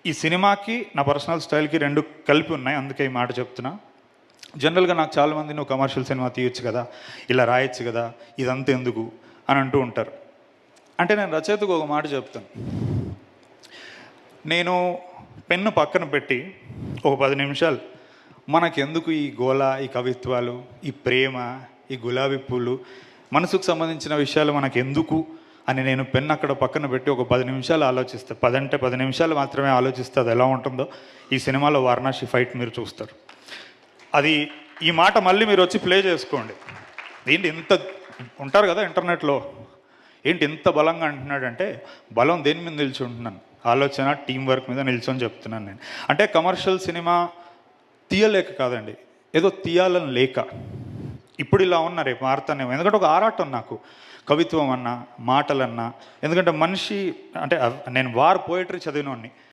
ఈ సినిమాకి నా పర్సనల్ స్టైల్కి రెండు కలిపి ఉన్నాయి, అందుకే ఈ మాట చెప్తున్నా. జనరల్గా నాకు చాలామంది నువ్వు కమర్షియల్ సినిమా తీయొచ్చు కదా, ఇలా రాయొచ్చు కదా, ఇదంతా ఎందుకు అని అంటూ ఉంటారు. అంటే నేను రచయితకు ఒక మాట చెప్తాను. నేను పెన్ను పక్కన పెట్టి ఒక 10 నిమిషాలు మనకెందుకు ఈ గోల, ఈ కవిత్వాలు, ఈ ప్రేమ, ఈ గులాబీ పూలు, మనసుకు సంబంధించిన విషయాలు మనకెందుకు అని నేను పెన్ను అక్కడ పక్కన పెట్టి ఒక 10 నిమిషాలు ఆలోచిస్తాను. 10 అంటే 10 నిమిషాలు మాత్రమే ఆలోచిస్తే అది ఎలా ఉంటుందో ఈ సినిమాలో వారణాసి ఫైట్ మీరు చూస్తారు. అది ఈ మాట మళ్ళీ మీరు వచ్చి ప్లే చేసుకోండి. ఏంటి ఇంత ఉంటారు కదా ఇంటర్నెట్లో, ఏంటి ఇంత బలంగా అంటున్నాడంటే బలం దేని మీద నిల్చుంటున్నాను, ఆలోచన, టీం వర్క్ మీద నిల్చొని చెప్తున్నాను నేను. అంటే కమర్షియల్ సినిమా తీయలేక కాదండి, ఏదో తీయాలని లేక. ఇప్పుడు ఇలా ఉన్నా రేపు మారుతానేమో, ఎందుకంటే ఒక ఆరాటం నాకు కవిత్వం అన్నా, మాటలన్నా. ఎందుకంటే మనిషి అంటే నేను వార్ పోయిటరీ చదివినోడిని.